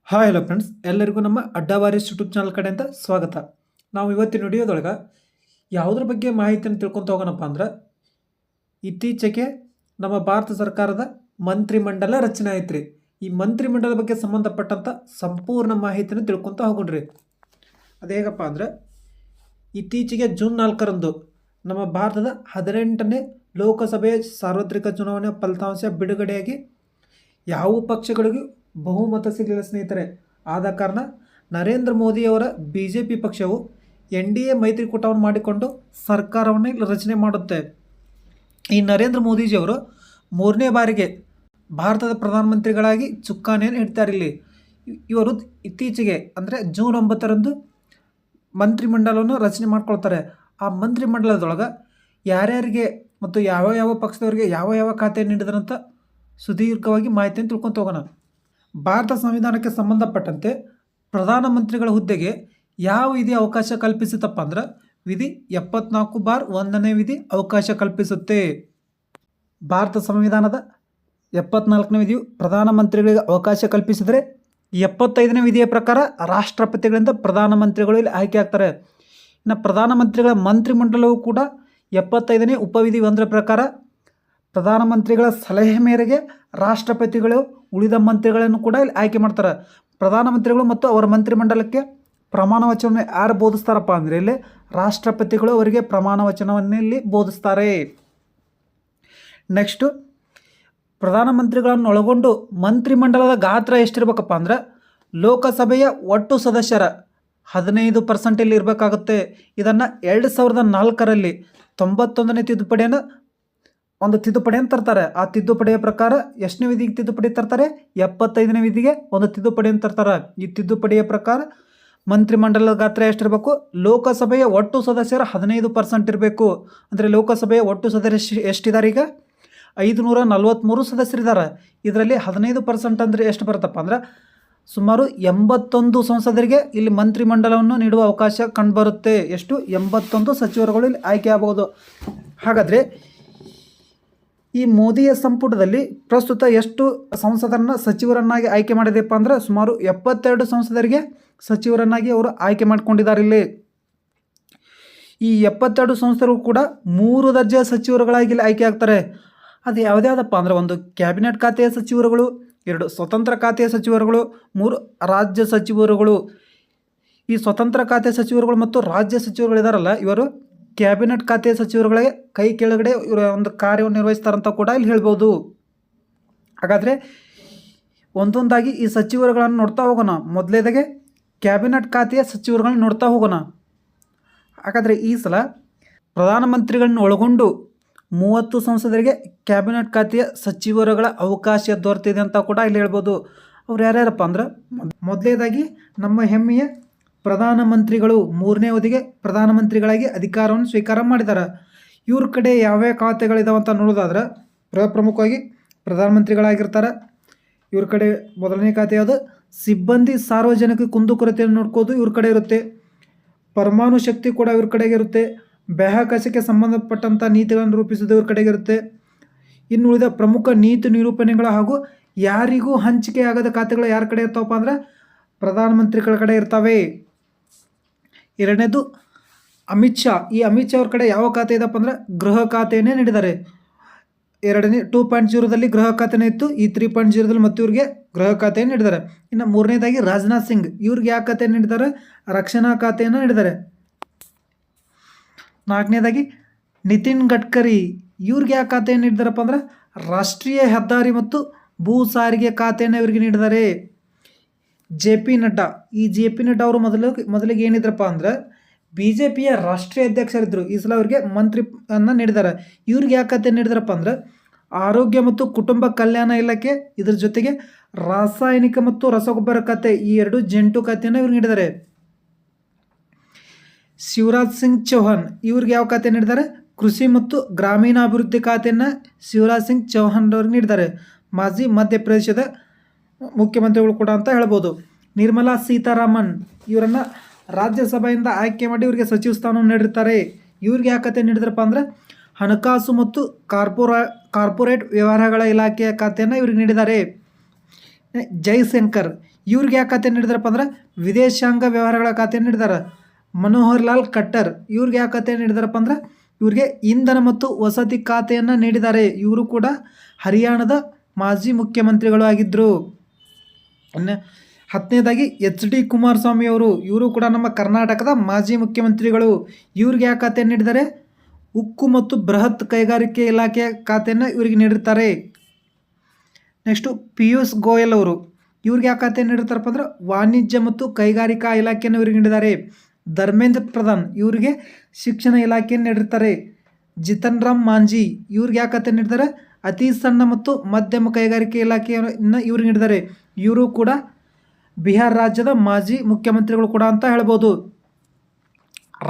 Hi hello friends, ಎಲ್ಲರಿಗೂ ನಮ್ಮ ಅಡ್ಡವಾರಿಸ್ YouTube channel ಕಡೆಯಿಂದ ಸ್ವಾಗತ. ನಾವು ಇವತ್ತಿನ ವಿಡಿಯೋದೊಳಗೆ ಯಾವುದ್ರ ಬಗ್ಗೆ ಮಾಹಿತಿಯನ್ನು ತಿಳ್ಕೊತ ಹೋಗೋಣಪ್ಪ ಅಂದ್ರೆ, ಇತ್ತೀಚೆಗೆ ನಮ್ಮ ಭಾರತ ಸರ್ಕಾರದ ಮಂತ್ರಿಮಂಡಲ ರಚನೆ ಆಯ್ತು ರೀ. ಈ ಮಂತ್ರಿಮಂಡಲದ ಬಗ್ಗೆ ಸಂಬಂಧಪಟ್ಟಂಥ ಸಂಪೂರ್ಣ ಮಾಹಿತಿಯನ್ನು ತಿಳ್ಕೊತ ಹೋಗೋಣ್ರಿ. ಅದೇಗಪ್ಪ ಅಂದ್ರೆ, ಇತ್ತೀಚೆಗೆ ಜೂನ್ 4ರಂದು ನಮ್ಮ ಭಾರತದ 18ನೇ ಲೋಕಸಭೆಯ ಸಾರ್ವತ್ರಿಕ ಚುನಾವಣೆ ಫಲಿತಾಂಶ ಬಿಡುಗಡೆಯಾಗಿ ಯಾವ ಪಕ್ಷಗಳಿಗೂ ಬಹುಮತ ಸಿಗಲಿಲ್ಲ ಸ್ನೇಹಿತರೆ. ಆದ ಕಾರಣ ನರೇಂದ್ರ ಮೋದಿಯವರ BJP ಪಕ್ಷವು NDA ಮೈತ್ರಿಕೂಟವನ್ನು ಮಾಡಿಕೊಂಡು ಸರ್ಕಾರವನ್ನು ರಚನೆ ಮಾಡುತ್ತೆ. ಈ ನರೇಂದ್ರ ಮೋದಿಜಿಯವರು 3ನೇ ಬಾರಿಗೆ ಭಾರತದ ಪ್ರಧಾನಮಂತ್ರಿಗಳಾಗಿ ಚುಕ್ಕಾಣಿಯನ್ನು ಹಿಡ್ತಾರೆ. ಇಲ್ಲಿ ಇವರು ಇತ್ತೀಚೆಗೆ ಅಂದರೆ ಜೂನ್ 9ರಂದು ಮಂತ್ರಿಮಂಡಲವನ್ನು ರಚನೆ ಮಾಡ್ಕೊಳ್ತಾರೆ. ಆ ಮಂತ್ರಿಮಂಡಲದೊಳಗೆ ಯಾರ್ಯಾರಿಗೆ ಮತ್ತು ಯಾವ ಯಾವ ಪಕ್ಷದವರಿಗೆ ಯಾವ ಯಾವ ಖಾತೆ ನೀಡಿದ್ರಂತ ಸುದೀರ್ಘವಾಗಿ ಮಾಹಿತಿಯನ್ನು ತಿಳ್ಕೊತ ಹೋಗೋಣ. ಭಾರತ ಸಂವಿಧಾನಕ್ಕೆ ಸಂಬಂಧಪಟ್ಟಂತೆ ಪ್ರಧಾನಮಂತ್ರಿಗಳ ಹುದ್ದೆಗೆ ಯಾವ ವಿಧಿ ಅವಕಾಶ ಕಲ್ಪಿಸುತ್ತಪ್ಪ ಅಂದ್ರೆ, ವಿಧಿ 74(1) ವಿಧಿ ಅವಕಾಶ ಕಲ್ಪಿಸುತ್ತೆ. ಭಾರತ ಸಂವಿಧಾನದ 74ನೇ ವಿಧಿಯು ಪ್ರಧಾನಮಂತ್ರಿಗಳಿಗೆ ಅವಕಾಶ ಕಲ್ಪಿಸಿದರೆ, 75ನೇ ವಿಧಿಯ ಪ್ರಕಾರ ರಾಷ್ಟ್ರಪತಿಗಳಿಂದ ಪ್ರಧಾನಮಂತ್ರಿಗಳು ಇಲ್ಲಿ ಆಯ್ಕೆ ಆಗ್ತಾರೆ. ಇನ್ನು ಪ್ರಧಾನಮಂತ್ರಿಗಳ ಮಂತ್ರಿಮಂಡಲವು ಕೂಡ 75ನೇ ಉಪವಿಧಿ 1 ಪ್ರಕಾರ ಪ್ರಧಾನಮಂತ್ರಿಗಳ ಸಲಹೆ ಮೇರೆಗೆ ರಾಷ್ಟ್ರಪತಿಗಳು ಉಳಿದ ಮಂತ್ರಿಗಳನ್ನು ಕೂಡ ಇಲ್ಲಿ ಆಯ್ಕೆ ಮಾಡ್ತಾರೆ. ಪ್ರಧಾನಮಂತ್ರಿಗಳು ಮತ್ತು ಅವರ ಮಂತ್ರಿಮಂಡಲಕ್ಕೆ ಪ್ರಮಾಣ ವಚನವನ್ನು ಯಾರು ಬೋಧಿಸ್ತಾರಪ್ಪ ಅಂದರೆ, ಇಲ್ಲಿ ರಾಷ್ಟ್ರಪತಿಗಳು ಅವರಿಗೆ ಪ್ರಮಾಣ ವಚನವನ್ನು ಇಲ್ಲಿ ಬೋಧಿಸ್ತಾರೆ. ನೆಕ್ಸ್ಟು, ಪ್ರಧಾನಮಂತ್ರಿಗಳನ್ನು ಒಳಗೊಂಡು ಮಂತ್ರಿಮಂಡಲದ ಗಾತ್ರ ಎಷ್ಟಿರ್ಬೇಕಪ್ಪ ಅಂದ್ರೆ, ಲೋಕಸಭೆಯ ಒಟ್ಟು ಸದಸ್ಯರ 15% ಇಲ್ಲಿ ಇರಬೇಕಾಗುತ್ತೆ. ಇದನ್ನು 2004ರಲ್ಲಿ 91ನೇ ತಿದ್ದುಪಡಿಯನ್ನು ತಿದ್ದುಪಡಿಯನ್ನು ತರ್ತಾರೆ. ಆ ತಿದ್ದುಪಡಿಯ ಪ್ರಕಾರ ಎಷ್ಟನೇ ವಿಧಿಗೆ ತಿದ್ದುಪಡಿ ತರ್ತಾರೆ? 75ನೇ ವಿಧಿಗೆ ಒಂದು ತಿದ್ದುಪಡಿಯನ್ನು ತರ್ತಾರೆ. ಈ ತಿದ್ದುಪಡಿಯ ಪ್ರಕಾರ ಮಂತ್ರಿಮಂಡಲದ ಗಾತ್ರ ಎಷ್ಟಿರಬೇಕು? ಲೋಕಸಭೆಯ ಒಟ್ಟು ಸದಸ್ಯರ 15% ಇರಬೇಕು. ಅಂದರೆ ಲೋಕಸಭೆಯ ಒಟ್ಟು ಸದಸ್ಯರು ಎಷ್ಟಿದ್ದಾರೆ? ಈಗ 543 ಸದಸ್ಯರಿದ್ದಾರೆ. ಇದರಲ್ಲಿ 15% ಅಂದರೆ ಎಷ್ಟು ಬರುತ್ತಪ್ಪ ಅಂದ್ರೆ, ಸುಮಾರು 81 ಸಂಸದರಿಗೆ ಇಲ್ಲಿ ಮಂತ್ರಿಮಂಡಲವನ್ನು ನೀಡುವ ಅವಕಾಶ ಕಂಡುಬರುತ್ತೆ. ಎಷ್ಟು? 81 ಸಚಿವರುಗಳು ಇಲ್ಲಿ ಆಯ್ಕೆ ಆಗಬಹುದು. ಹಾಗಾದರೆ ಈ ಮೋದಿಯ ಸಂಪುಟದಲ್ಲಿ ಪ್ರಸ್ತುತ ಎಷ್ಟು ಸಂಸದರನ್ನು ಸಚಿವರನ್ನಾಗಿ ಆಯ್ಕೆ ಮಾಡಿದೆಪ್ಪ ಅಂದ್ರೆ, ಸುಮಾರು 72 ಸಂಸದರಿಗೆ ಸಚಿವರನ್ನಾಗಿ ಅವರು ಆಯ್ಕೆ ಮಾಡಿಕೊಂಡಿದ್ದಾರೆ. ಇಲ್ಲಿ ಈ 72 ಸಂಸದರು ಕೂಡ 3 ದರ್ಜೆಯ ಸಚಿವರುಗಳಾಗಿ ಇಲ್ಲಿ ಆಯ್ಕೆ ಆಗ್ತಾರೆ. ಅದು ಯಾವುದ್ಯಾವುದಪ್ಪ ಅಂದರೆ, 1 ಕ್ಯಾಬಿನೆಟ್ ಖಾತೆಯ ಸಚಿವರುಗಳು, 2 ಸ್ವತಂತ್ರ ಖಾತೆಯ ಸಚಿವರುಗಳು, 3 ರಾಜ್ಯ ಸಚಿವರುಗಳು. ಈ ಸ್ವತಂತ್ರ ಖಾತೆ ಸಚಿವರುಗಳು ಮತ್ತು ರಾಜ್ಯ ಸಚಿವರುಗಳಿದಾರಲ್ಲ, ಇವರು ಕ್ಯಾಬಿನೆಟ್ ಖಾತೆಯ ಸಚಿವರುಗಳಿಗೆ ಕೈ ಕೆಳಗಡೆ ಇವರ ಒಂದು ಕಾರ್ಯವನ್ನು ನಿರ್ವಹಿಸ್ತಾರಂತ ಕೂಡ ಇಲ್ಲಿ ಹೇಳ್ಬೋದು. ಹಾಗಾದರೆ ಒಂದೊಂದಾಗಿ ಈ ಸಚಿವರುಗಳನ್ನು ನೋಡ್ತಾ ಹೋಗೋಣ. ಮೊದಲೇದಾಗೆ ಕ್ಯಾಬಿನೆಟ್ ಖಾತೆಯ ಸಚಿವರುಗಳನ್ನ ನೋಡ್ತಾ ಹೋಗೋಣ. ಹಾಗಾದರೆ ಈ ಸಲ ಪ್ರಧಾನಮಂತ್ರಿಗಳನ್ನ ಒಳಗೊಂಡು 30 ಸಂಸದರಿಗೆ ಕ್ಯಾಬಿನೆಟ್ ಖಾತೆಯ ಸಚಿವರುಗಳ ಅವಕಾಶ ದೊರೆತಿದೆ ಅಂತ ಕೂಡ ಇಲ್ಲಿ ಹೇಳ್ಬೋದು. ಅವ್ರು ಯಾರ್ಯಾರಪ್ಪ ಅಂದ್ರೆ, ಮೊದಲೇದಾಗಿ ನಮ್ಮ ಹೆಮ್ಮೆಯ ಪ್ರಧಾನಮಂತ್ರಿಗಳು 3ನೇ ಅವಧಿಗೆ ಪ್ರಧಾನಮಂತ್ರಿಗಳಾಗಿ ಅಧಿಕಾರವನ್ನು ಸ್ವೀಕಾರ ಮಾಡಿದ್ದಾರೆ. ಇವ್ರ ಕಡೆ ಯಾವ್ಯಾವ ಖಾತೆಗಳಿದಾವೆ ಅಂತ ನೋಡೋದಾದ್ರೆ, ಪ್ರಮುಖವಾಗಿ ಪ್ರಧಾನಮಂತ್ರಿಗಳಾಗಿರ್ತಾರೆ. ಇವ್ರ ಕಡೆ ಮೊದಲನೇ ಖಾತೆ ಯಾವುದು? ಸಿಬ್ಬಂದಿ ಸಾರ್ವಜನಿಕ ಕುಂದುಕೊರತೆಯನ್ನು ನೋಡ್ಕೋದು ಇವ್ರ ಕಡೆ ಇರುತ್ತೆ. ಪರಮಾಣು ಶಕ್ತಿ ಕೂಡ ಇವ್ರ ಕಡೆಗೆ ಇರುತ್ತೆ. ಬಾಹ್ಯಾಕಾಶಕ್ಕೆ ಸಂಬಂಧಪಟ್ಟಂಥ ನೀತಿಗಳನ್ನು ರೂಪಿಸೋದು ಇವ್ರ ಕಡೆಗೆ ಇರುತ್ತೆ. ಇನ್ನು ಉಳಿದ ಪ್ರಮುಖ ನೀತಿ ನಿರೂಪಣೆಗಳು ಹಾಗೂ ಯಾರಿಗೂ ಹಂಚಿಕೆ ಆಗದ ಖಾತೆಗಳು ಯಾರ ಕಡೆ ಇರ್ತಾವಪ್ಪ ಅಂದ್ರೆ, ಪ್ರಧಾನಮಂತ್ರಿಗಳ ಕಡೆ ಇರ್ತವೆ. ಎರಡನೇದು ಅಮಿತ್ ಶಾ. ಈ ಅಮಿತ್ ಶಾ ಅವ್ರ ಕಡೆ ಯಾವ ಖಾತೆ ಇದಪ್ಪ ಅಂದ್ರೆ, ಗೃಹ ಖಾತೆಯನ್ನೇ ನೀಡಿದ್ದಾರೆ. 2.0ದಲ್ಲಿ ಗೃಹ ಖಾತೆನೇ ಇತ್ತು. ಈ 3.0ದಲ್ಲಿ ಮತ್ತು ಇವ್ರಿಗೆ ಗೃಹ ಖಾತೆಯನ್ನು ನೀಡಿದ್ದಾರೆ. ಇನ್ನು 3ನೇದಾಗಿ ರಾಜನಾಥ್ ಸಿಂಗ್. ಇವ್ರಿಗೆ ಯಾವ ಖಾತೆಯನ್ನು ನೀಡಿದ್ದಾರೆ? ರಕ್ಷಣಾ ಖಾತೆಯನ್ನು ನೀಡಿದ್ದಾರೆ. 4ನೇದಾಗಿ ನಿತಿನ್ ಗಡ್ಕರಿ. ಇವ್ರಿಗೆ ಯಾವ ಖಾತೆಯನ್ನು ನೀಡಿದಾರಪ್ಪ ಅಂದ್ರೆ, ರಾಷ್ಟ್ರೀಯ ಹೆದ್ದಾರಿ ಮತ್ತು ಭೂ ಸಾರಿಗೆ ಖಾತೆಯನ್ನು ಇವರಿಗೆ ನೀಡಿದ್ದಾರೆ. JP ನಡ್ಡಾ. ಈ JP ನಡ್ಡಾ ಅವರು ಮೊದಲಿಗೆ ಏನಿದ್ರಪ್ಪ ಅಂದ್ರೆ, BJPಯ ರಾಷ್ಟ್ರೀಯ ಅಧ್ಯಕ್ಷರಿದ್ದರು. ಈ ಸಲ ಅವರಿಗೆ ಮಂತ್ರಿಯನ್ನು ನೀಡಿದ್ದಾರೆ. ಇವ್ರಿಗೆ ಯಾವ ಖಾತೆ ನೀಡಿದಾರಪ್ಪ ಅಂದ್ರೆ, ಆರೋಗ್ಯ ಮತ್ತು ಕುಟುಂಬ ಕಲ್ಯಾಣ ಇಲಾಖೆ, ಇದ್ರ ಜೊತೆಗೆ ರಾಸಾಯನಿಕ ಮತ್ತು ರಸಗೊಬ್ಬರ ಖಾತೆ, ಈ 2 ಜಂಟು ಖಾತೆಯನ್ನು ಇವ್ರಿಗೆ ನೀಡಿದ್ದಾರೆ. ಶಿವರಾಜ್ ಸಿಂಗ್ ಚೌಹಾಣ್. ಇವ್ರಿಗೆ ಯಾವ ಖಾತೆ ನೀಡಿದ್ದಾರೆ? ಕೃಷಿ ಮತ್ತು ಗ್ರಾಮೀಣಾಭಿವೃದ್ಧಿ ಖಾತೆಯನ್ನು ಶಿವರಾಜ್ ಸಿಂಗ್ ಚೌಹಾಣ್ ಅವ್ರಿಗೆ ನೀಡಿದ್ದಾರೆ. ಮಾಜಿ ಮಧ್ಯಪ್ರದೇಶದ ಮುಖ್ಯಮಂತ್ರಿಗಳು ಕೂಡ ಅಂತ ಹೇಳ್ಬೋದು. ನಿರ್ಮಲಾ ಸೀತಾರಾಮನ್. ಇವರನ್ನು ರಾಜ್ಯಸಭೆಯಿಂದ ಆಯ್ಕೆ ಮಾಡಿ ಇವರಿಗೆ ಸಚಿವ ಸ್ಥಾನವನ್ನು ನೀಡಿರ್ತಾರೆ. ಇವ್ರಿಗೆ ಯಾವ ಖಾತೆ ನೀಡಿದ್ರಪ್ಪ ಅಂದರೆ, ಹಣಕಾಸು ಮತ್ತು ಕಾರ್ಪೊರೇಟ್ ವ್ಯವಹಾರಗಳ ಇಲಾಖೆಯ ಖಾತೆಯನ್ನು ಇವ್ರಿಗೆ ನೀಡಿದ್ದಾರೆ. ಜೈಶಂಕರ್ ಇವ್ರಿಗೆ ಯಾವ ಖಾತೆ ನೀಡಿದಾರಪ್ಪ ಅಂದ್ರೆ ವಿದೇಶಾಂಗ ವ್ಯವಹಾರಗಳ ಖಾತೆ ನೀಡಿದಾರೆ. ಮನೋಹರ್ ಲಾಲ್ ಖಟ್ಟರ್ ಇವ್ರಿಗೆ ಯಾವ ಖಾತೆ ನೀಡಿದಾರಪ್ಪ ಅಂದ್ರೆ ಇವ್ರಿಗೆ ಇಂಧನ ಮತ್ತು ವಸತಿ ಖಾತೆಯನ್ನು ನೀಡಿದ್ದಾರೆ. ಇವರು ಕೂಡ ಹರಿಯಾಣದ ಮಾಜಿ ಮುಖ್ಯಮಂತ್ರಿಗಳು ಆಗಿದ್ದರು. ಇನ್ನು 10ನೇದಾಗಿ HD ಕುಮಾರಸ್ವಾಮಿ ಅವರು, ಇವರು ಕೂಡ ನಮ್ಮ ಕರ್ನಾಟಕದ ಮಾಜಿ ಮುಖ್ಯಮಂತ್ರಿಗಳು. ಇವ್ರಿಗೆ ಯಾವ ಖಾತೆ ನೀಡಿದ್ದಾರೆ? ಉಕ್ಕು ಮತ್ತು ಬೃಹತ್ ಕೈಗಾರಿಕೆ ಇಲಾಖೆಯ ಖಾತೆಯನ್ನು ಇವರಿಗೆ ನೀಡಿರ್ತಾರೆ. ನೆಕ್ಸ್ಟು ಪಿಯೂಷ್ ಗೋಯಲ್ ಅವರು, ಇವ್ರಿಗೆ ಯಾವ ಖಾತೆ ನೀಡಿರ್ತಾರಪ್ಪ ಅಂದ್ರೆ ವಾಣಿಜ್ಯ ಮತ್ತು ಕೈಗಾರಿಕಾ ಇಲಾಖೆಯನ್ನು ಇವ್ರಿಗೆ ನೀಡಿದ್ದಾರೆ. ಧರ್ಮೇಂದ್ರ ಪ್ರಧಾನ್ ಇವರಿಗೆ ಶಿಕ್ಷಣ ಇಲಾಖೆಯನ್ನು ನೀಡಿರ್ತಾರೆ. ಜಿತನ್ ರಾಮ್ ಮಾಂಜಿ ಇವ್ರಿಗೆ ಯಾವ ಖಾತೆ ನೀಡಿದ್ದಾರೆ? ಅತಿ ಸಣ್ಣ ಮತ್ತು ಮಧ್ಯಮ ಕೈಗಾರಿಕೆ ಇಲಾಖೆಯನ್ನು ಇವ್ರಿಗೆ ನೀಡಿದ್ದಾರೆ. ಇವರು ಕೂಡ ಬಿಹಾರ ರಾಜ್ಯದ ಮಾಜಿ ಮುಖ್ಯಮಂತ್ರಿಗಳು ಕೂಡ ಅಂತ ಹೇಳ್ಬೋದು.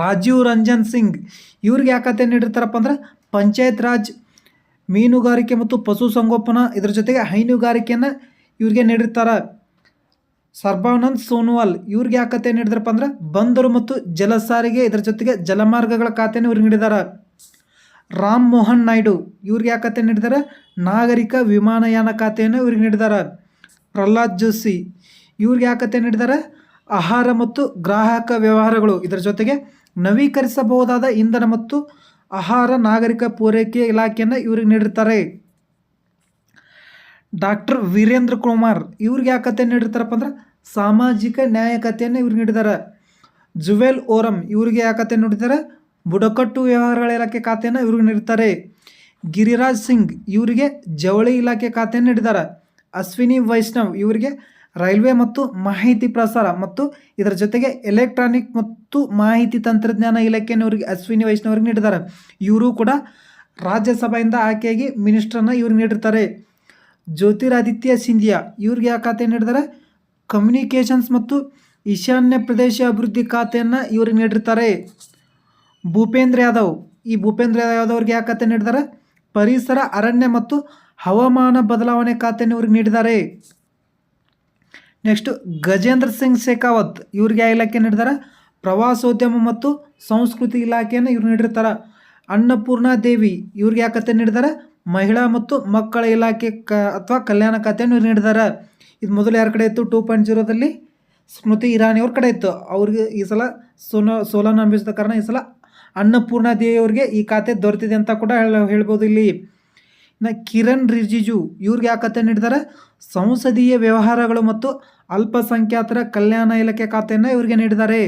ರಾಜೀವ್ ರಂಜನ್ ಸಿಂಗ್ ಇವ್ರಿಗೆ ಯಾವ ಖಾತೆ ನೀಡಿರ್ತಾರಪ್ಪ ಅಂದ್ರೆ ಪಂಚಾಯತ್ ರಾಜ್, ಮೀನುಗಾರಿಕೆ ಮತ್ತು ಪಶುಸಂಗೋಪನಾ, ಇದರ ಜೊತೆಗೆ ಹೈನುಗಾರಿಕೆಯನ್ನು ಇವ್ರಿಗೆ ನೀಡಿರ್ತಾರೆ. ಸರ್ಬಾನಂದ್ ಸೋನೋವಾಲ್ ಇವ್ರಿಗೆ ಯಾವ ಖಾತೆ ನೀಡಿದಾರಪ್ಪ ಅಂದ್ರೆ ಬಂದರು ಮತ್ತು ಜಲ ಸಾರಿಗೆ, ಇದರ ಜೊತೆಗೆ ಜಲಮಾರ್ಗಗಳ ಖಾತೆಯನ್ನು ಇವ್ರಿಗೆ ನೀಡಿದ್ದಾರೆ. ರಾಮ್ ಮೋಹನ್ ನಾಯ್ಡು ಇವ್ರಿಗೆ ಯಾವ ಖಾತೆ ನೀಡಿದ್ದಾರೆ? ನಾಗರಿಕ ವಿಮಾನಯಾನ ಖಾತೆಯನ್ನು ಇವ್ರಿಗೆ ನೀಡಿದ್ದಾರೆ. ಪ್ರಹ್ಲಾದ್ ಜೋಶಿ ಇವ್ರಿಗೆ ಯಾವ ಖಾತೆ ನೀಡಿದ್ದಾರೆ? ಆಹಾರ ಮತ್ತು ಗ್ರಾಹಕ ವ್ಯವಹಾರಗಳು, ಇದರ ಜೊತೆಗೆ ನವೀಕರಿಸಬಹುದಾದ ಇಂಧನ ಮತ್ತು ಆಹಾರ ನಾಗರಿಕ ಪೂರೈಕೆ ಇಲಾಖೆಯನ್ನು ಇವ್ರಿಗೆ ನೀಡಿರ್ತಾರೆ. ಡಾಕ್ಟರ್ ವೀರೇಂದ್ರ ಕುಮಾರ್ ಇವ್ರಿಗೆ ಯಾವ ಖಾತೆ ನೀಡಿರ್ತಾರಪ್ಪ ಅಂದ್ರೆ ಸಾಮಾಜಿಕ ನ್ಯಾಯ ಖಾತೆಯನ್ನು ಇವ್ರಿಗೆ ನೀಡಿದ್ದಾರೆ. ಜುವೆಲ್ ಓರಂ ಇವ್ರಿಗೆ ಯಾವ ಖಾತೆ ನೀಡಿದ್ದಾರೆ? ಬುಡಕಟ್ಟು ವ್ಯವಹಾರಗಳ ಇಲಾಖೆ ಖಾತೆಯನ್ನು ಇವ್ರಿಗೆ ನೀಡಿರ್ತಾರೆ. ಗಿರಿರಾಜ್ ಸಿಂಗ್ ಇವರಿಗೆ ಜವಳಿ ಇಲಾಖೆ ಖಾತೆಯನ್ನು ನೀಡಿದ್ದಾರೆ. ಅಶ್ವಿನಿ ವೈಷ್ಣವ್ ಇವರಿಗೆ ರೈಲ್ವೆ ಮತ್ತು ಮಾಹಿತಿ ಪ್ರಸಾರ ಮತ್ತು ಇದರ ಜೊತೆಗೆ ಎಲೆಕ್ಟ್ರಾನಿಕ್ ಮತ್ತು ಮಾಹಿತಿ ತಂತ್ರಜ್ಞಾನ ಇಲಾಖೆಯನ್ನು ಇವರಿಗೆ ಅಶ್ವಿನಿ ವೈಷ್ಣವ್ ಅವರಿಗೆ ನೀಡಿದ್ದಾರೆ. ಇವರು ಕೂಡ ರಾಜ್ಯಸಭೆಯಿಂದ ಆಯ್ಕೆಯಾಗಿ ಮಿನಿಸ್ಟ್ರನ್ನು ಇವ್ರಿಗೆ ನೀಡಿರ್ತಾರೆ. ಜ್ಯೋತಿರಾದಿತ್ಯ ಸಿಂಧಿಯಾ ಇವ್ರಿಗೆ ಯಾವ ಖಾತೆ ನೀಡಿದ್ದಾರೆ? ಕಮ್ಯುನಿಕೇಷನ್ಸ್ ಮತ್ತು ಈಶಾನ್ಯ ಪ್ರದೇಶ ಅಭಿವೃದ್ಧಿ ಖಾತೆಯನ್ನು ಇವ್ರಿಗೆ ನೀಡಿರ್ತಾರೆ. ಭೂಪೇಂದ್ರ ಯಾದವ್ ಅವ್ರಿಗೆ ಯಾವ ಖಾತೆ ನೀಡಿದ್ದಾರೆ? ಪರಿಸರ, ಅರಣ್ಯ ಮತ್ತು ಹವಾಮಾನ ಬದಲಾವಣೆ ಖಾತೆಯನ್ನು ಇವ್ರಿಗೆ ನೀಡಿದ್ದಾರೆ. ನೆಕ್ಸ್ಟು ಗಜೇಂದ್ರ ಸಿಂಗ್ ಶೇಖಾವತ್ ಇವ್ರಿಗೆ ಯಾವ ಇಲಾಖೆ ನೀಡಿದ್ದಾರೆ? ಪ್ರವಾಸೋದ್ಯಮ ಮತ್ತು ಸಂಸ್ಕೃತಿ ಇಲಾಖೆಯನ್ನು ಇವ್ರು ನೀಡಿರ್ತಾರೆ. ಅನ್ನಪೂರ್ಣಾ ದೇವಿ ಇವ್ರಿಗೆ ಯಾವ ಖಾತೆ ನೀಡಿದ್ದಾರೆ? ಮಹಿಳಾ ಮತ್ತು ಮಕ್ಕಳ ಇಲಾಖೆ ಅಥವಾ ಕಲ್ಯಾಣ ಖಾತೆಯನ್ನು ಇವ್ರು ನೀಡಿದ್ದಾರೆ. ಇದು ಮೊದಲು ಯಾರ ಕಡೆ ಇತ್ತು? 2.0ದಲ್ಲಿ ಸ್ಮೃತಿ ಇರಾನಿ ಅವ್ರ ಕಡೆ ಇತ್ತು. ಅವ್ರಿಗೆ ಈ ಸಲ ಸೋಲನ್ನು ನಂಬಿಸಿದ ಕಾರಣ ಈ ಸಲ ಅನ್ನಪೂರ್ಣಾ ದೇವಿ ಅವ್ರಿಗೆ ಈ ಖಾತೆ ದೊರೆತಿದೆ ಅಂತ ಕೂಡ ಹೇಳ್ಬೋದು. ಇಲ್ಲಿ ಇನ್ನು ಕಿರಣ್ ರಿಜಿಜು ಇವ್ರಿಗೆ ಯಾವ ಖಾತೆ ನೀಡಿದ್ದಾರೆ? ಸಂಸದೀಯ ವ್ಯವಹಾರಗಳು ಮತ್ತು ಅಲ್ಪಸಂಖ್ಯಾತರ ಕಲ್ಯಾಣ ಇಲಾಖೆ ಖಾತೆಯನ್ನು ಇವ್ರಿಗೆ ನೀಡಿದ್ದಾರೆ.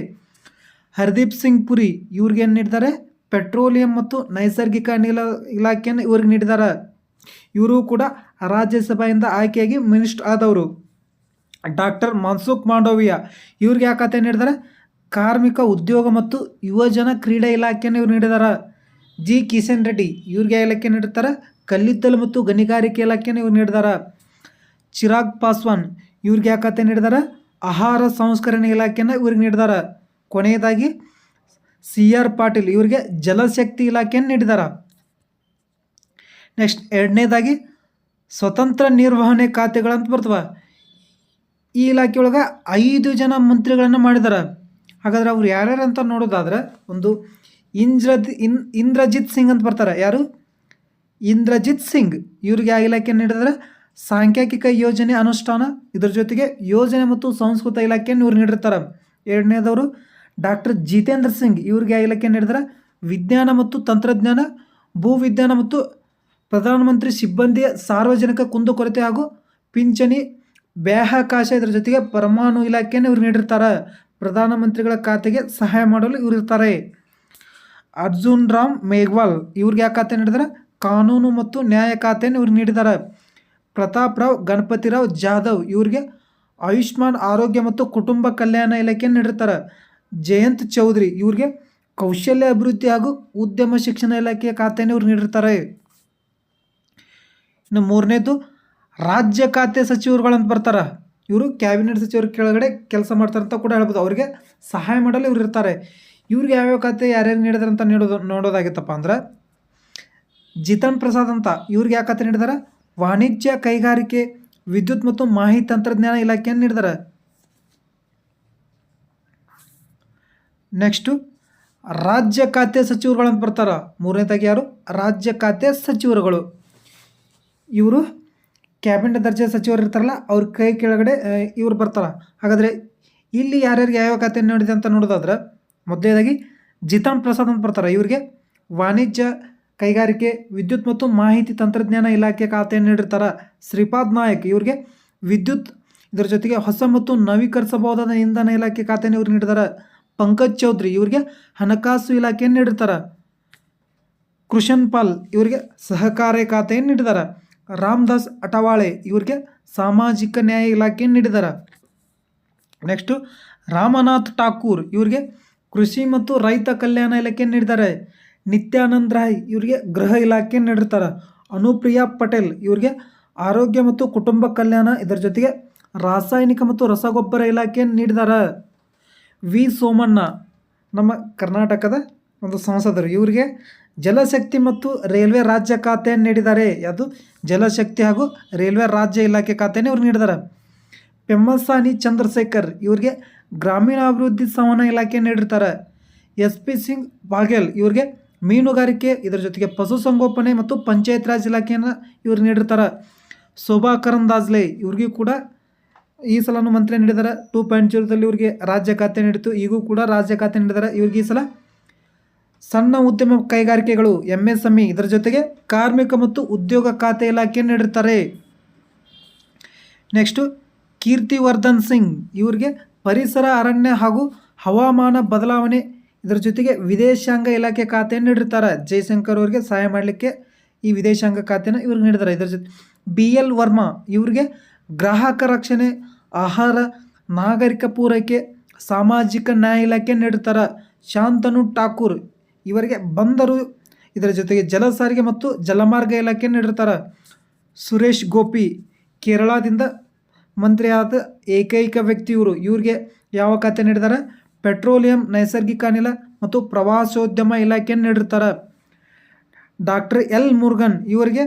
ಹರ್ದೀಪ್ ಸಿಂಗ್ ಪುರಿ ಇವ್ರಿಗೆ ಏನು ನೀಡಿದ್ದಾರೆ? ಪೆಟ್ರೋಲಿಯಂ ಮತ್ತು ನೈಸರ್ಗಿಕ ಅನಿಲ ಇಲಾಖೆಯನ್ನು ಇವ್ರಿಗೆ ನೀಡಿದ್ದಾರೆ. ಇವರು ಕೂಡ ರಾಜ್ಯಸಭೆಯಿಂದ ಆಯ್ಕೆಯಾಗಿ ಮಿನಿಸ್ಟರ್ ಆದವರು. ಡಾಕ್ಟರ್ ಮನ್ಸುಖ್ ಮಾಂಡವಿಯಾ ಇವ್ರಿಗೆ ಯಾವ ಖಾತೆ ನೀಡಿದ್ದಾರೆ? ಕಾರ್ಮಿಕ, ಉದ್ಯೋಗ ಮತ್ತು ಯುವಜನ ಕ್ರೀಡಾ ಇಲಾಖೆಯನ್ನು ಇವ್ರು ನೀಡಿದ್ದಾರೆ. ಜಿ ಕಿಶನ್ ರೆಡ್ಡಿ ಇವ್ರಿಗೆ ಯಾವ ಇಲಾಖೆ ನೀಡಿರ್ತಾರೆ? ಕಲ್ಲಿದ್ದಲು ಮತ್ತು ಗಣಿಗಾರಿಕೆ ಇಲಾಖೆಯನ್ನು ಇವ್ರು ನೀಡಿದ್ದಾರೆ. ಚಿರಾಗ್ ಪಾಸ್ವಾನ್ ಇವ್ರಿಗೆ ಯಾವ ಖಾತೆ ನೀಡಿದ್ದಾರೆ? ಆಹಾರ ಸಂಸ್ಕರಣೆ ಇಲಾಖೆಯನ್ನು ಇವ್ರಿಗೆ ನೀಡಿದ್ದಾರೆ. ಕೊನೆಯದಾಗಿ CR ಪಾಟೀಲ್ ಇವರಿಗೆ ಜಲಶಕ್ತಿ ಇಲಾಖೆಯನ್ನು ನೀಡಿದ್ದಾರೆ. ನೆಕ್ಸ್ಟ್ 2ನೇದಾಗಿ ಸ್ವತಂತ್ರ ನಿರ್ವಹಣೆ ಖಾತೆಗಳಂತ ಬರ್ತವೆ. ಈ ಇಲಾಖೆ ಒಳಗೆ 5 ಜನ ಮಂತ್ರಿಗಳನ್ನು ಮಾಡಿದ್ದಾರೆ. ಹಾಗಾದ್ರೆ ಅವ್ರು ಯಾರ್ಯಾರು ಅಂತ ನೋಡೋದಾದ್ರೆ, ಒಂದು ಇಂದ್ರಜಿತ್ ಸಿಂಗ್ ಅಂತ ಬರ್ತಾರೆ. ಯಾರು? ಇಂದ್ರಜಿತ್ ಸಿಂಗ್ ಇವ್ರಿಗೆ ಆ ಇಲಾಖೆ ನೀಡಿದರೆ ಸಾಂಖ್ಯಿಕ ಯೋಜನೆ ಅನುಷ್ಠಾನ, ಇದರ ಜೊತೆಗೆ ಯೋಜನೆ ಮತ್ತು ಸಂಸ್ಕೃತ ಇಲಾಖೆಯನ್ನು ಇವ್ರು ನೀಡಿರ್ತಾರೆ. 2ನೇದವರು ಡಾಕ್ಟರ್ ಜಿತೇಂದ್ರ ಸಿಂಗ್ ಇವ್ರಿಗೆ ಆ ಇಲಾಖೆ ನೀಡಿದರೆ ವಿಜ್ಞಾನ ಮತ್ತು ತಂತ್ರಜ್ಞಾನ, ಭೂವಿಜ್ಞಾನ ಮತ್ತು ಪ್ರಧಾನಮಂತ್ರಿ ಸಿಬ್ಬಂದಿಯ ಸಾರ್ವಜನಿಕ ಕುಂದುಕೊರತೆ ಹಾಗೂ ಪಿಂಚಣಿ, ಬಾಹ್ಯಾಕಾಶ, ಇದರ ಜೊತೆಗೆ ಪರಮಾಣು ಇಲಾಖೆಯನ್ನು ಇವ್ರು ನೀಡಿರ್ತಾರೆ. ಪ್ರಧಾನಮಂತ್ರಿಗಳ ಖಾತೆಗೆ ಸಹಾಯ ಮಾಡಲು ಇವ್ರು ಇರ್ತಾರೆ. ಅರ್ಜುನ್ ರಾಮ್ ಮೇಘ್ವಾಲ್ ಇವ್ರಿಗೆ ಯಾವ ಖಾತೆ ನೀಡಿದ್ದಾರೆ? ಕಾನೂನು ಮತ್ತು ನ್ಯಾಯ ಖಾತೆಯನ್ನು ಇವ್ರು ನೀಡಿದ್ದಾರೆ. ಪ್ರತಾಪ್ ರಾವ್ ಗಣಪತಿರಾವ್ ಜಾಧವ್ ಇವ್ರಿಗೆ ಆಯುಷ್ಮಾನ್ ಆರೋಗ್ಯ ಮತ್ತು ಕುಟುಂಬ ಕಲ್ಯಾಣ ಇಲಾಖೆಯನ್ನು ನೀಡಿರ್ತಾರೆ. ಜಯಂತ್ ಚೌಧರಿ ಇವ್ರಿಗೆ ಕೌಶಲ್ಯ ಅಭಿವೃದ್ಧಿ ಹಾಗೂ ಉದ್ಯಮ ಶಿಕ್ಷಣ ಇಲಾಖೆಯ ಖಾತೆಯನ್ನು ಇವ್ರು ನೀಡಿರ್ತಾರೆ. ಇನ್ನು 3ನೇದು ರಾಜ್ಯ ಖಾತೆ ಸಚಿವರುಗಳಂತ ಬರ್ತಾರೆ. ಇವರು ಕ್ಯಾಬಿನೆಟ್ ಸಚಿವರ ಕೆಳಗಡೆ ಕೆಲಸ ಮಾಡ್ತಾರೆ ಅಂತ ಕೂಡ ಹೇಳ್ಬೋದು. ಅವರಿಗೆ ಸಹಾಯ ಮಾಡಲು ಇವ್ರು ಇರ್ತಾರೆ. ಇವ್ರಿಗೆ ಯಾವ್ಯಾವ ಖಾತೆ ಯಾರ್ಯಾರು ನೀಡಿದಾರೆ ಅಂತ ನೋಡೋದಾಗಿತ್ತಪ್ಪ ಅಂದ್ರೆ, ಜಿತನ್ ಪ್ರಸಾದ್ ಅಂತ ಇವ್ರಿಗೆ ಯಾವ ಖಾತೆ ನೀಡಿದ್ದಾರೆ? ವಾಣಿಜ್ಯ, ಕೈಗಾರಿಕೆ, ವಿದ್ಯುತ್ ಮತ್ತು ಮಾಹಿತಿ ತಂತ್ರಜ್ಞಾನ ಇಲಾಖೆಯನ್ನು ನೀಡಿದ್ದಾರೆ. ನೆಕ್ಸ್ಟು ರಾಜ್ಯ ಖಾತೆ ಸಚಿವರುಗಳಂತ ಬರ್ತಾರೆ. 3ನೇದಾಗಿ ಯಾರು? ರಾಜ್ಯ ಖಾತೆ ಸಚಿವರುಗಳು. ಇವರು ಕ್ಯಾಬಿನೆಟ್ ದರ್ಜೆ ಸಚಿವರು ಇರ್ತಾರಲ್ಲ ಅವ್ರ ಕೈ ಕೆಳಗಡೆ ಇವ್ರು ಬರ್ತಾರೆ. ಹಾಗಾದರೆ ಇಲ್ಲಿ ಯಾರ್ಯಾರಿಗೆ ಯಾವ ಖಾತೆಯನ್ನು ನೀಡಿದೆ ಅಂತ ನೋಡೋದಾದ್ರೆ ಮೊದಲನೇದಾಗಿ ಜಿತನ್ ಪ್ರಸಾದ್ ಅಂತ ಬರ್ತಾರೆ. ಇವ್ರಿಗೆ ವಾಣಿಜ್ಯ, ಕೈಗಾರಿಕೆ, ವಿದ್ಯುತ್ ಮತ್ತು ಮಾಹಿತಿ ತಂತ್ರಜ್ಞಾನ ಇಲಾಖೆ ಖಾತೆಯನ್ನು ನೀಡಿರ್ತಾರೆ. ಶ್ರೀಪಾದ್ ನಾಯಕ್ ಇವ್ರಿಗೆ ವಿದ್ಯುತ್, ಇದರ ಜೊತೆಗೆ ಹೊಸ ಮತ್ತು ನವೀಕರಿಸಬಹುದಾದ ಇಂಧನ ಇಲಾಖೆ ಖಾತೆಯನ್ನು ಇವ್ರು ನೀಡಿದ್ದಾರೆ. ಪಂಕಜ್ ಚೌಧರಿ ಇವ್ರಿಗೆ ಹಣಕಾಸು ಇಲಾಖೆಯನ್ನು ನೀಡಿರ್ತಾರೆ. ಕೃಷನ್ ಪಾಲ್ ಇವರಿಗೆ ಸಹಕಾರ ಖಾತೆಯನ್ನು ನೀಡಿದ್ದಾರೆ. ರಾಮದಾಸ್ ಅಟವಾಳೆ ಇವರಿಗೆ ಸಾಮಾಜಿಕ ನ್ಯಾಯ ಇಲಾಖೆಯನ್ನು ನೀಡಿದ್ದಾರೆ. ನೆಕ್ಸ್ಟು ರಾಮನಾಥ್ ಠಾಕೂರ್ ಇವರಿಗೆ ಕೃಷಿ ಮತ್ತು ರೈತ ಕಲ್ಯಾಣ ಇಲಾಖೆಯನ್ನು ನೀಡಿದ್ದಾರೆ. ನಿತ್ಯಾನಂದ್ ರಾಯ್ ಇವರಿಗೆ ಗೃಹ ಇಲಾಖೆಯನ್ನು ನೀಡಿರ್ತಾರೆ. ಅನುಪ್ರಿಯಾ ಪಟೇಲ್ ಇವರಿಗೆ ಆರೋಗ್ಯ ಮತ್ತು ಕುಟುಂಬ ಕಲ್ಯಾಣ, ಇದರ ಜೊತೆಗೆ ರಾಸಾಯನಿಕ ಮತ್ತು ರಸಗೊಬ್ಬರ ಇಲಾಖೆಯನ್ನು ನೀಡಿದ್ದಾರೆ. ವಿ ಸೋಮಣ್ಣ ನಮ್ಮ ಕರ್ನಾಟಕದ ಒಂದು ಸಂಸದರು, ಇವರಿಗೆ ಜಲಶಕ್ತಿ ಮತ್ತು ರೈಲ್ವೆ ರಾಜ್ಯ ಖಾತೆಯನ್ನು ನೀಡಿದ್ದಾರೆ. ಅದು ಜಲಶಕ್ತಿ ಹಾಗೂ ರೈಲ್ವೆ ರಾಜ್ಯ ಇಲಾಖೆ ಖಾತೆಯನ್ನು ಇವ್ರು ನೀಡಿದ್ದಾರೆ. ಪೆಮ್ಮಸಾನಿ ಚಂದ್ರಶೇಖರ್ ಇವರಿಗೆ ಗ್ರಾಮೀಣಾಭಿವೃದ್ಧಿ ಸಂವಹನ ಇಲಾಖೆಯನ್ನು ನೀಡಿರ್ತಾರೆ. ಎಸ್ ಪಿ ಸಿಂಗ್ ಬಾಘೇಲ್ ಇವರಿಗೆ ಮೀನುಗಾರಿಕೆ, ಇದರ ಜೊತೆಗೆ ಪಶುಸಂಗೋಪನೆ ಮತ್ತು ಪಂಚಾಯತ್ ರಾಜ್ ಇಲಾಖೆಯನ್ನು ಇವ್ರು ನೀಡಿರ್ತಾರೆ. ಶೋಭಾ ಕರಂದಾಜ್ಲೆ ಇವ್ರಿಗೂ ಕೂಡ ಈ ಸಲನೂ ಮಂತ್ರಿ ನೀಡಿದ್ದಾರೆ. 2.0ದಲ್ಲಿ ಇವ್ರಿಗೆ ರಾಜ್ಯ ಖಾತೆ ನೀಡಿತು, ಈಗೂ ಕೂಡ ರಾಜ್ಯ ಖಾತೆ ನೀಡಿದ್ದಾರೆ. ಇವ್ರಿಗೆ ಈ ಸಲ ಸಣ್ಣ ಉದ್ಯಮ ಕೈಗಾರಿಕೆಗಳು MSME, ಇದರ ಜೊತೆಗೆ ಕಾರ್ಮಿಕ ಮತ್ತು ಉದ್ಯೋಗ ಖಾತೆ ಇಲಾಖೆಯನ್ನು ನೀಡಿರ್ತಾರೆ. ನೆಕ್ಸ್ಟು ಕೀರ್ತಿವರ್ಧನ್ ಸಿಂಗ್ ಇವ್ರಿಗೆ ಪರಿಸರ, ಅರಣ್ಯ ಹಾಗೂ ಹವಾಮಾನ ಬದಲಾವಣೆ, ಇದರ ಜೊತೆಗೆ ವಿದೇಶಾಂಗ ಇಲಾಖೆ ಖಾತೆಯನ್ನು ನೀಡಿರ್ತಾರೆ. ಜೈಶಂಕರ್ ಅವರಿಗೆ ಸಹಾಯ ಮಾಡಲಿಕ್ಕೆ ಈ ವಿದೇಶಾಂಗ ಖಾತೆಯನ್ನು ಇವ್ರಿಗೆ ನೀಡಿದ್ದಾರೆ. ಇದರ ಜೊತೆ BL ವರ್ಮಾ ಇವರಿಗೆ ಗ್ರಾಹಕ ರಕ್ಷಣೆ, ಆಹಾರ, ನಾಗರಿಕ ಪೂರೈಕೆ, ಸಾಮಾಜಿಕ ನ್ಯಾಯ ಇಲಾಖೆ ನೀಡುತ್ತಾರೆ. ಶಾಂತನು ಠಾಕೂರ್ ಇವರಿಗೆ ಬಂದರು, ಇದರ ಜೊತೆಗೆ ಜಲ ಸಾರಿಗೆ ಮತ್ತು ಜಲಮಾರ್ಗ ಇಲಾಖೆ ನೀಡಿರ್ತಾರೆ. ಸುರೇಶ್ ಗೋಪಿ ಕೇರಳದಿಂದ ಮಂತ್ರಿಯಾದ ಏಕೈಕ ವ್ಯಕ್ತಿ ಇವರು. ಇವ್ರಿಗೆ ಯಾವ ಖಾತೆ ನೀಡಿದ್ದಾರೆ? ಪೆಟ್ರೋಲಿಯಂ, ನೈಸರ್ಗಿಕ ಅನಿಲ ಮತ್ತು ಪ್ರವಾಸೋದ್ಯಮ ಇಲಾಖೆಯನ್ನು ನೀಡಿರ್ತಾರೆ. ಡಾಕ್ಟರ್ L ಮುರುಗನ್ ಇವರಿಗೆ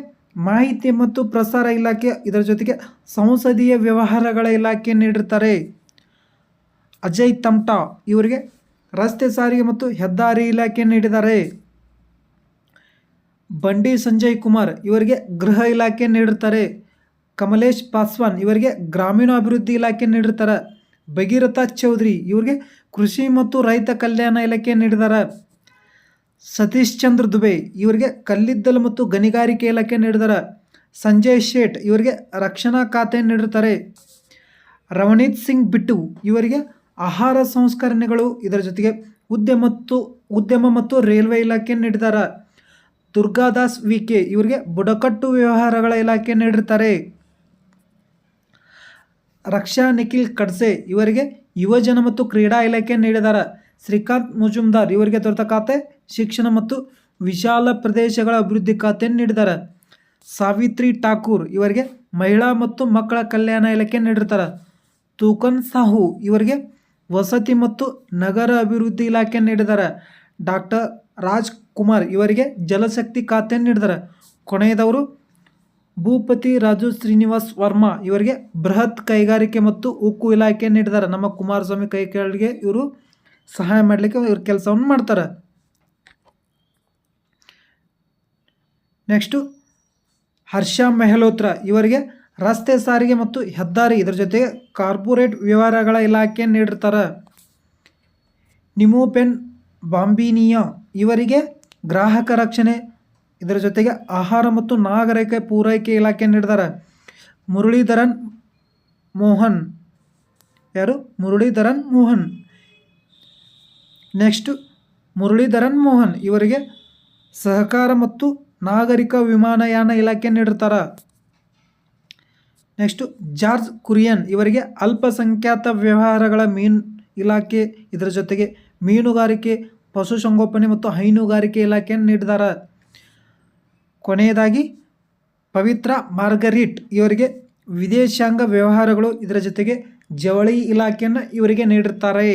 ಮಾಹಿತಿ ಮತ್ತು ಪ್ರಸಾರ ಇಲಾಖೆ, ಇದರ ಜೊತೆಗೆ ಸಂಸದೀಯ ವ್ಯವಹಾರಗಳ ಇಲಾಖೆ ನೀಡಿರ್ತಾರೆ. ಅಜಯ್ ತಮ್ಟಾ ಇವರಿಗೆ ರಸ್ತೆ ಸಾರಿಗೆ ಮತ್ತು ಹೆದ್ದಾರಿ ಇಲಾಖೆ ನೀಡಿದ್ದಾರೆ. ಬಂಡಿ ಸಂಜಯ್ ಕುಮಾರ್ ಇವರಿಗೆ ಗೃಹ ಇಲಾಖೆ ನೀಡಿರ್ತಾರೆ. ಕಮಲೇಶ್ ಪಾಸ್ವಾನ್ ಇವರಿಗೆ ಗ್ರಾಮೀಣಾಭಿವೃದ್ಧಿ ಇಲಾಖೆ ನೀಡಿರ್ತಾರೆ. ಭಗೀರಥ ಚೌಧರಿ ಇವರಿಗೆ ಕೃಷಿ ಮತ್ತು ರೈತ ಕಲ್ಯಾಣ ಇಲಾಖೆ ನೀಡಿದ್ದಾರೆ. ಸತೀಶ್ ಚಂದ್ರ ದುಬೆ ಇವರಿಗೆ ಕಲ್ಲಿದ್ದಲು ಮತ್ತು ಗಣಿಗಾರಿಕೆ ಇಲಾಖೆ ನೀಡಿದ್ದಾರೆ. ಸಂಜಯ್ ಶೇಟ್ ಇವರಿಗೆ ರಕ್ಷಣಾ ಖಾತೆ ನೀಡಿರ್ತಾರೆ. ರವನೀತ್ ಸಿಂಗ್ ಬಿಟ್ಟು ಇವರಿಗೆ ಆಹಾರ ಸಂಸ್ಕರಣೆಗಳು, ಇದರ ಜೊತೆಗೆ ಉದ್ಯಮ ಮತ್ತು ರೈಲ್ವೆ ಇಲಾಖೆ ನೀಡಿದ್ದಾರೆ. ದುರ್ಗಾದಾಸ್ VK ಇವರಿಗೆ ಬುಡಕಟ್ಟು ವ್ಯವಹಾರಗಳ ಇಲಾಖೆ ನೀಡಿರ್ತಾರೆ. ರಕ್ಷಾ ನಿಖಿಲ್ ಖಡ್ಸೆ ಇವರಿಗೆ ಯುವಜನ ಮತ್ತು ಕ್ರೀಡಾ ಇಲಾಖೆ ನೀಡಿದ್ದಾರೆ. ಶ್ರೀಕಾಂತ್ ಮುಜುಮ್ದಾರ್ ಇವರಿಗೆ ದೊರೆತ ಖಾತೆ ಶಿಕ್ಷಣ ಮತ್ತು ವಿಶಾಲ ಪ್ರದೇಶಗಳ ಅಭಿವೃದ್ಧಿ ಖಾತೆಯನ್ನು ನೀಡಿದ್ದಾರೆ. ಸಾವಿತ್ರಿ ಠಾಕೂರ್ ಇವರಿಗೆ ಮಹಿಳಾ ಮತ್ತು ಮಕ್ಕಳ ಕಲ್ಯಾಣ ಇಲಾಖೆ ನೀಡಿರ್ತಾರೆ. ತೂಕನ್ ಸಾಹು ಇವರಿಗೆ ವಸತಿ ಮತ್ತು ನಗರ ಅಭಿವೃದ್ಧಿ ಇಲಾಖೆ ನೀಡಿದ್ದಾರೆ. ಡಾಕ್ಟರ್ ರಾಜ್ಕುಮಾರ್ ಇವರಿಗೆ ಜಲಶಕ್ತಿ ಖಾತೆಯನ್ನು ನೀಡಿದ್ದಾರೆ. ಕೊನೆಯದವರು ಭೂಪತಿ ರಾಜು ಶ್ರೀನಿವಾಸ್ ವರ್ಮಾ ಇವರಿಗೆ ಬೃಹತ್ ಕೈಗಾರಿಕೆ ಮತ್ತು ಉಕ್ಕು ಇಲಾಖೆ ನೀಡಿದ್ದಾರೆ. ನಮ್ಮ ಕುಮಾರಸ್ವಾಮಿ ಕೈ ಕೆಳಗೆ ಇವರು ಸಹಾಯ ಮಾಡಲಿಕ್ಕೆ ಇವ್ರ ಕೆಲಸವನ್ನು ಮಾಡ್ತಾರೆ. ನೆಕ್ಸ್ಟು ಹರ್ಷ ಮೆಹ್ಲೋತ್ರಾ ಇವರಿಗೆ ರಸ್ತೆ ಸಾರಿಗೆ ಮತ್ತು ಹೆದ್ದಾರಿ, ಇದರ ಜೊತೆಗೆ ಕಾರ್ಪೊರೇಟ್ ವ್ಯವಹಾರಗಳ ಇಲಾಖೆ ನೀಡಿರ್ತಾರೆ. ನಿಮೋಪೆನ್ ಬಾಂಬಿನಿಯಾ ಇವರಿಗೆ ಗ್ರಾಹಕ ರಕ್ಷಣೆ, ಇದರ ಜೊತೆಗೆ ಆಹಾರ ಮತ್ತು ನಾಗರಿಕ ಪೂರೈಕೆ ಇಲಾಖೆ ನೀಡಿದ್ದಾರೆ. ಮುರಳೀಧರನ್ ಮೋಹನ್ ನೆಕ್ಸ್ಟು ಮುರಳೀಧರನ್ ಮೋಹನ್ ಇವರಿಗೆ ಸಹಕಾರ ಮತ್ತು ನಾಗರಿಕ ವಿಮಾನಯಾನ ಇಲಾಖೆ ನೀಡಿರ್ತಾರೆ. ನೆಕ್ಸ್ಟು ಜಾರ್ಜ್ ಕುರಿಯನ್ ಇವರಿಗೆ ಅಲ್ಪಸಂಖ್ಯಾತ ವ್ಯವಹಾರಗಳ ಇಲಾಖೆ, ಇದರ ಜೊತೆಗೆ ಮೀನುಗಾರಿಕೆ, ಪಶುಸಂಗೋಪನೆ ಮತ್ತು ಹೈನುಗಾರಿಕೆ ಇಲಾಖೆಯನ್ನು ನೀಡಿದ್ದಾರೆ. ಕೊನೆಯದಾಗಿ ಪವಿತ್ರ ಮಾರ್ಗರಿಟ್ ಇವರಿಗೆ ವಿದೇಶಾಂಗ ವ್ಯವಹಾರಗಳು, ಇದರ ಜೊತೆಗೆ ಜವಳಿ ಇಲಾಖೆಯನ್ನು ಇವರಿಗೆ ನೀಡಿರ್ತಾರೆ.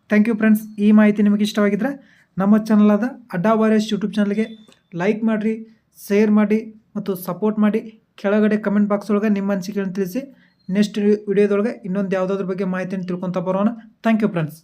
Thank you friends. ಈ ಮಾಹಿತಿ ನಿಮಗೆ ಇಷ್ಟವಾಗಿದ್ದರೆ ನಮ್ಮ ಚಾನಲಾದ ಅಡ್ಡಾ ವಾರಿಯರ್ಸ್ ಯೂಟ್ಯೂಬ್ ಚಾನಲ್ಗೆ ಲೈಕ್ ಮಾಡಿರಿ, ಶೇರ್ ಮಾಡಿ ಮತ್ತು ಸಪೋರ್ಟ್ ಮಾಡಿ. ಕೆಳಗಡೆ ಕಮೆಂಟ್ ಬಾಕ್ಸ್ ಒಳಗೆ ನಿಮ್ಮ ಅನಿಸಿಕೆಗಳನ್ನು ತಿಳಿಸಿ. ನೆಕ್ಸ್ಟ್ ವಿಡಿಯೋದೊಳಗೆ ಇನ್ನೊಂದು ಯಾವುದಾದ್ರ ಬಗ್ಗೆ ಮಾಹಿತಿಯನ್ನು ತಿಳ್ಕೊತಾ ಬರೋಣ. Thank you friends.